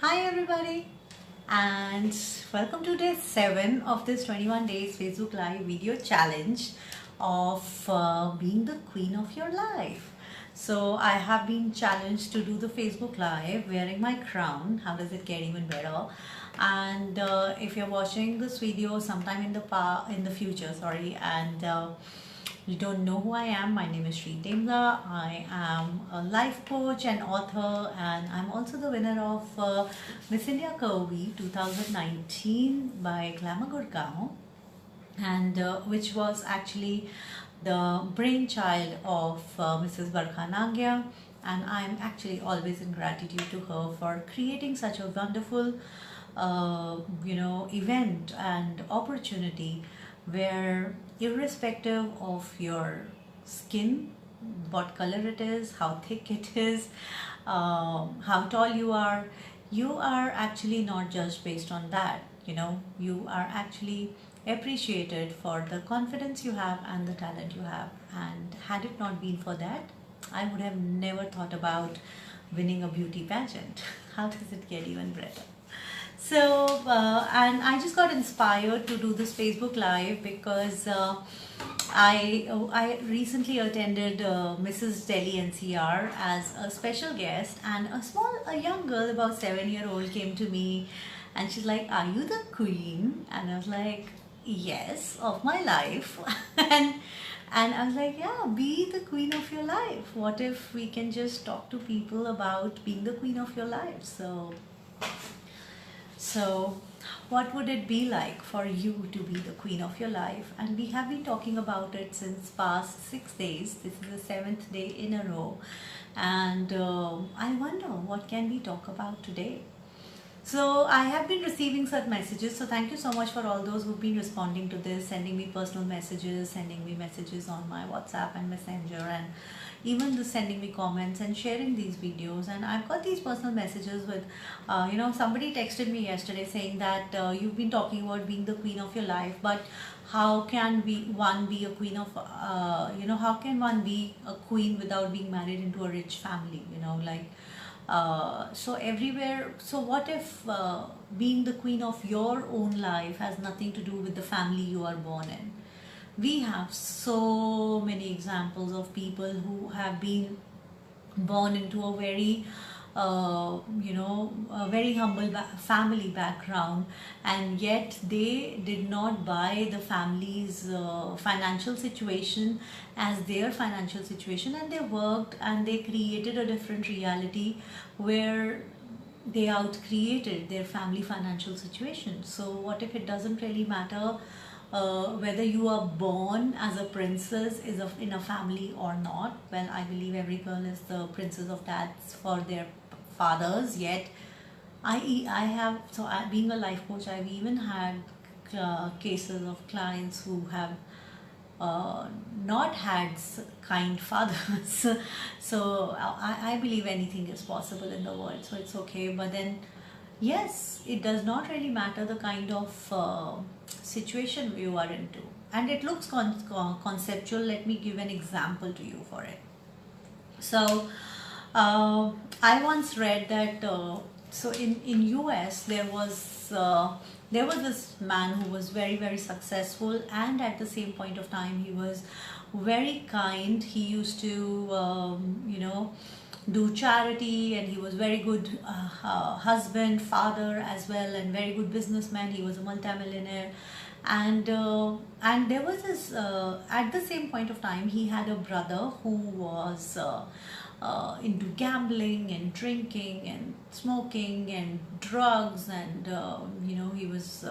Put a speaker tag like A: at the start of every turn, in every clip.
A: Hi everybody, and welcome to day 7 of this 21 days Facebook Live video challenge of being the queen of your life. So I have been challenged to do the Facebook Live wearing my crown. How does it get even better? And if you're watching this video sometime in the future, and you don't know who I am, my name is Shree Dembla. I am a life coach and author, and I'm also the winner of Miss India Curvy 2019 by Glamour Gurgaon, and which was actually the brainchild of Mrs. Barkha Nangya. And I'm actually always in gratitude to her for creating such a wonderful event and opportunity where, irrespective of your skin, what color it is, how thick it is, how tall you are actually not judged based on that. You are actually appreciated for the confidence you have and the talent you have. And had it not been for that, I would have never thought about winning a beauty pageant. How does it get even better? So, and I just got inspired to do this Facebook Live because I recently attended Mrs. Delhi NCR as a special guest, and a young girl, about 7-year-old, came to me and she's like, "Are you the queen?" And I was like, "Yes, of my life." And I was like, "Yeah, be the queen of your life. What if we can just talk to people about being the queen of your life?" So what would it be like for you to be the queen of your life? And we have been talking about it since past 6 days. This is the 7th day in a row. And I wonder, what can we talk about today? So I have been receiving such messages. So thank you so much for all those who've been responding to this, sending me personal messages, sending me messages on my WhatsApp and Messenger, and even sending me comments and sharing these videos. And I've got these personal messages with, somebody texted me yesterday saying that you've been talking about being the queen of your life, but how can one be a queen of, how can one be a queen without being married into a rich family, so everywhere. So what if being the queen of your own life has nothing to do with the family you are born in? We have so many examples of people who have been born into a very a very humble family background, and yet they did not buy the family's financial situation as their financial situation, and they worked and they created a different reality where they outcreated their family financial situation. So what if it doesn't really matter whether you are born as a princess in a family or not? Well, I believe every girl is the princess of dads for their fathers. Yet being a life coach, I've even had cases of clients who have not had kind fathers. So I believe anything is possible in the world, so it's okay. But then, yes, it does not really matter the kind of situation you are into, and it looks conceptual. Let me give an example to you for it. So I once read that in US there was this man who was very, very successful, and at the same point of time he was very kind. He used to do charity, and he was very good husband, father as well, and very good businessman. He was a multimillionaire, and there was this at the same point of time he had a brother who was into gambling and drinking and smoking and drugs, and he was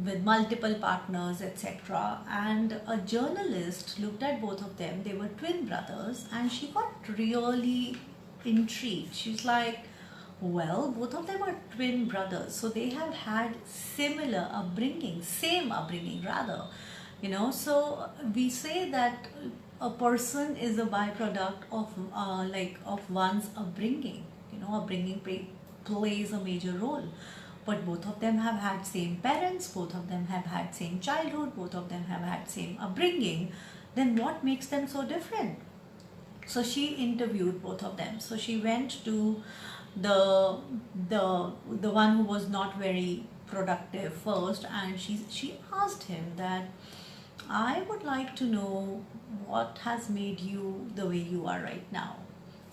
A: with multiple partners, etc. And a journalist looked at both of them. They were twin brothers, and she got really intrigued. She's like, well, both of them are twin brothers, so they have had similar upbringing, same upbringing rather. So we say that a person is a byproduct of one's upbringing. Upbringing plays a major role. But both of them have had same parents, both of them have had same childhood, both of them have had same upbringing. Then what makes them so different? So she interviewed both of them. So she went to the the one who was not very productive first, and she asked him that, I would like to know what has made you the way you are right now.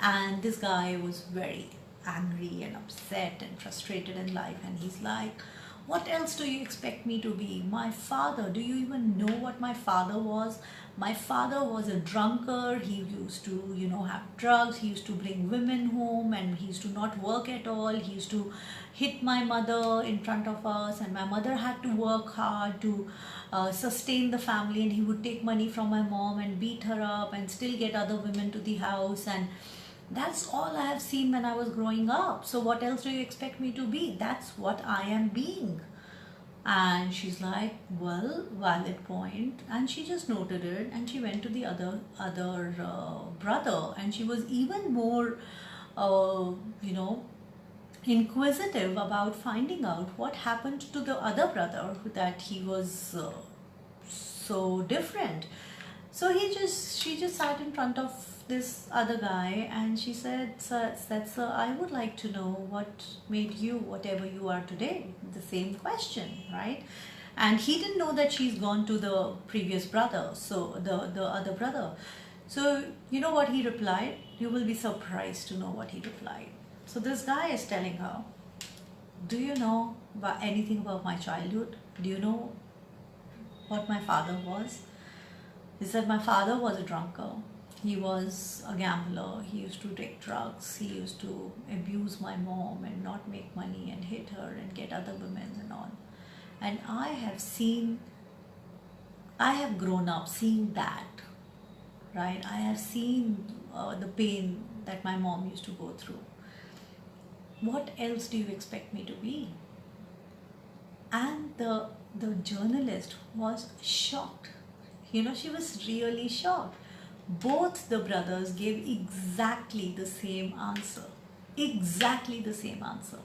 A: And this guy was very angry and upset and frustrated in life, and he's like, what else do you expect me to be? My father, do you even know what my father was? My father was a drunkard. He used to, have drugs. He used to bring women home, and he used to not work at all. He used to hit my mother in front of us, and my mother had to work hard to sustain the family, and he would take money from my mom and beat her up and still get other women to the house. And that's all I have seen when I was growing up. So what else do you expect me to be? That's what I am being. And she's like, well, valid point. And she just noted it, and she went to the other brother, and she was even more, inquisitive about finding out what happened to the other brother, that he was so different. So she just sat in front of this other guy, and she said, sir, I would like to know what made you whatever you are today. The same question, right? And he didn't know that she's gone to the previous brother, so the other brother. So you know what he replied? You will be surprised to know what he replied. So this guy is telling her, do you know anything about my childhood? Do you know what my father was? He said, my father was a drunkard. He was a gambler. He used to take drugs. He used to abuse my mom and not make money and hit her and get other women and all. And I have grown up seeing that, right? I have seen the pain that my mom used to go through. What else do you expect me to be? And the journalist was shocked. She was really shocked. Both the brothers gave exactly the same answer. Exactly the same answer.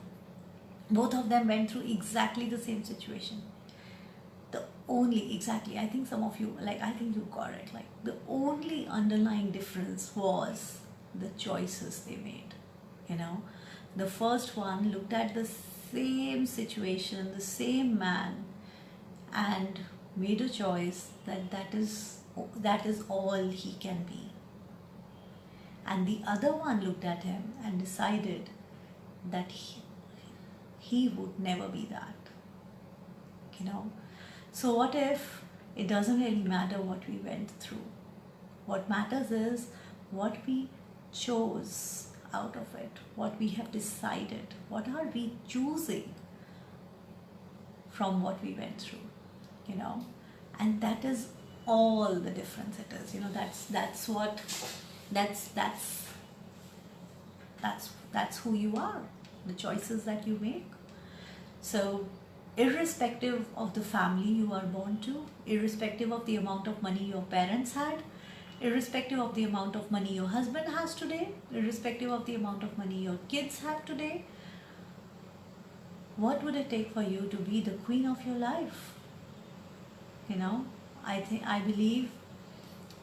A: Both of them went through exactly the same situation. I think some of you, I think you got it. The only underlying difference was the choices they made. The first one looked at the same situation, the same man, and made a choice that is all he can be. And the other one looked at him and decided that he would never be that. So what if it doesn't really matter what we went through? What matters is what we chose out of it, what we have decided, what are we choosing from what we went through, and that is all the difference it is. That's who you are, the choices that you make. So irrespective of the family you are born to, irrespective of the amount of money your parents had, irrespective of the amount of money your husband has today, irrespective of the amount of money your kids have today, what would it take for you to be the queen of your life? I believe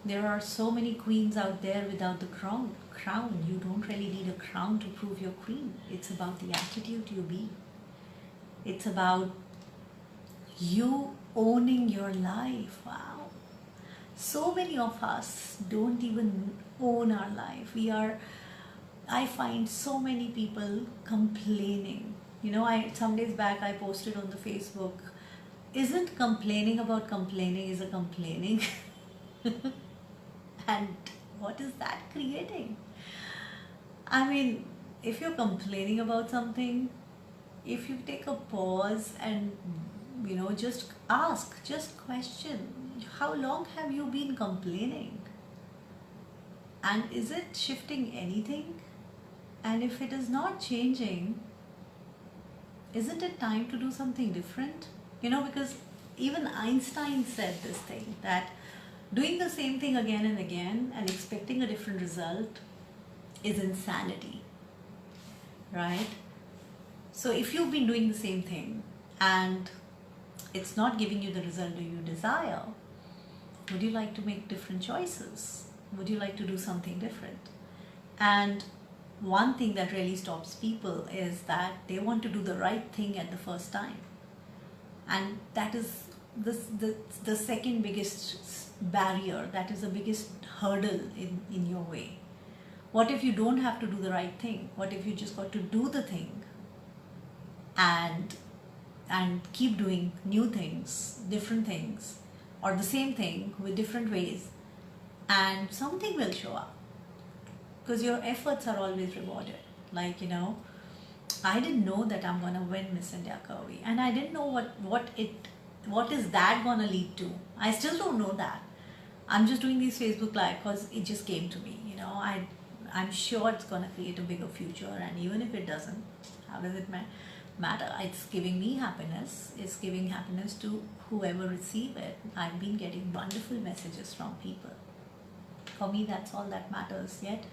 A: there are so many queens out there without the crown. You don't really need a crown to prove you're queen. It's about the attitude you be. It's about you owning your life. Wow. So many of us don't even own our life. I find so many people complaining. Some days back I posted on the Facebook, isn't complaining about complaining is a complaining? And what is that creating? If you're complaining about something, if you take a pause and just ask, just question, how long have you been complaining? And is it shifting anything? And if it is not changing, isn't it time to do something different? Because even Einstein said this thing, that doing the same thing again and again and expecting a different result is insanity, right? So if you've been doing the same thing and it's not giving you the result you desire, would you like to make different choices? Would you like to do something different? And one thing that really stops people is that they want to do the right thing at the first time, and that is the second biggest barrier, that is the biggest hurdle in your way. What if you don't have to do the right thing? What if you just got to do the thing and keep doing new things, different things, or the same thing with different ways, and something will show up, because your efforts are always rewarded. Like, I didn't know that I'm gonna win Miss India Curvy, and I didn't know what is that gonna lead to. I still don't know that. I'm just doing these Facebook Live because it just came to me. I'm sure it's gonna create a bigger future, and even if it doesn't, how does it matter? It's giving me happiness. It's giving happiness to whoever receive it. I've been getting wonderful messages from people. For me, that's all that matters. Yet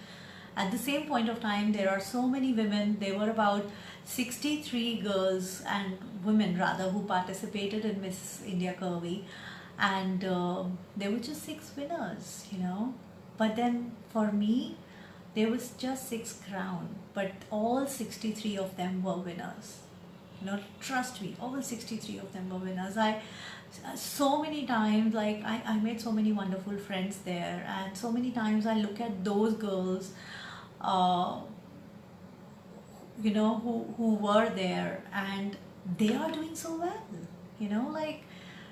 A: at the same point of time, there are so many women. There were about 63 girls and women rather who participated in Miss India Curvy, and there were just 6 winners, But then for me, there was just 6 crowned, but all 63 of them were winners. Trust me, all 63 of them were winners. So many times, like, I made so many wonderful friends there, and so many times I look at those girls, who were there, and they are doing so well, like,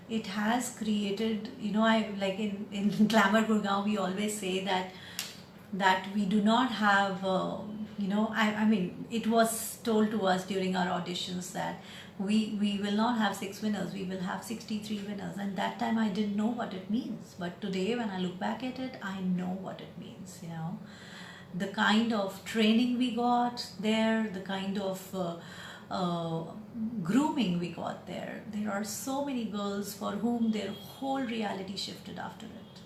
A: it has created, I like in Glamour Gurgaon, we always say that we do not have, I mean, it was told to us during our auditions that we will not have 6 winners, we will have 63 winners. And that time I didn't know what it means. But today when I look back at it, I know what it means, The kind of training we got there, the kind of grooming we got there. There are so many girls for whom their whole reality shifted after it,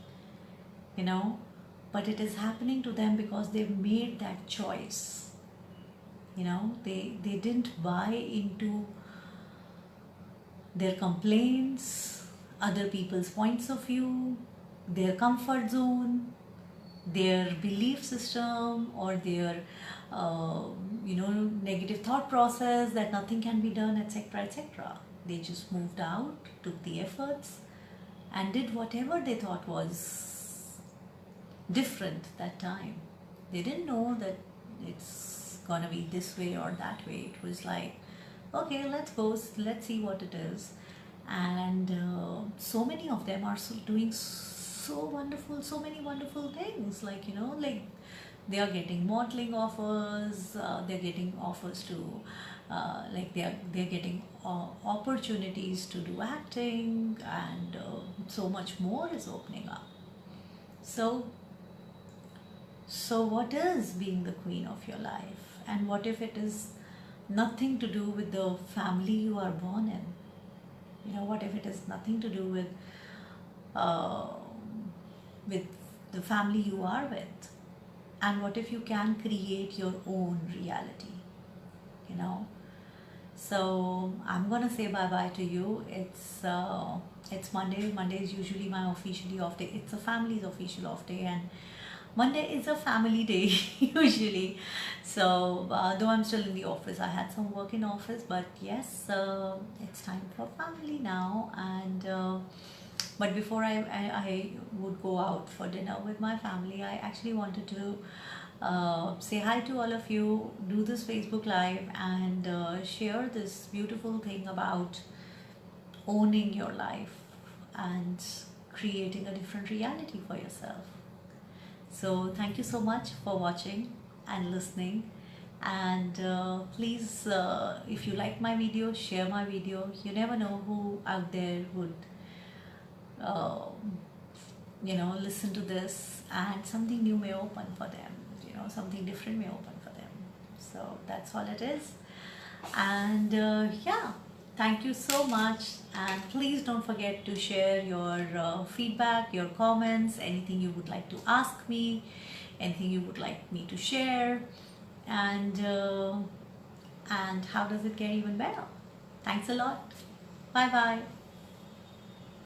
A: But it is happening to them because they've made that choice. They didn't buy into their complaints, other people's points of view, their comfort zone, their belief system, or their negative thought process that nothing can be done, etc., etc. They just moved out, took the efforts, and did whatever they thought was different that time. They didn't know that it's gonna be this way or that way. It was like, okay, let's go, let's see what it is. And so many of them are doing so many wonderful things, like, like they are getting modeling offers, they're getting offers to like they're getting opportunities to do acting, and so much more is opening up. So what is being the queen of your life? And what if it is nothing to do with the family you are born in? What if it is nothing to do with the family you are with? And what if you can create your own reality? So I'm gonna say bye-bye to you. It's Monday. Monday is usually my officially off day. It's a family's official off day, and Monday is a family day usually. So though I'm still in the office, I had some work in office, but yes, it's time for family now. And but before I would go out for dinner with my family, I actually wanted to say hi to all of you, do this Facebook Live, and share this beautiful thing about owning your life and creating a different reality for yourself. So thank you so much for watching and listening, and please, if you like my video, share my video. You never know who out there would listen to this, and something new may open for them, something different may open for them. So that's all it is. And yeah, thank you so much, and please don't forget to share your feedback, your comments, anything you would like to ask me, anything you would like me to share, and how does it get even better. Thanks a lot. Bye bye.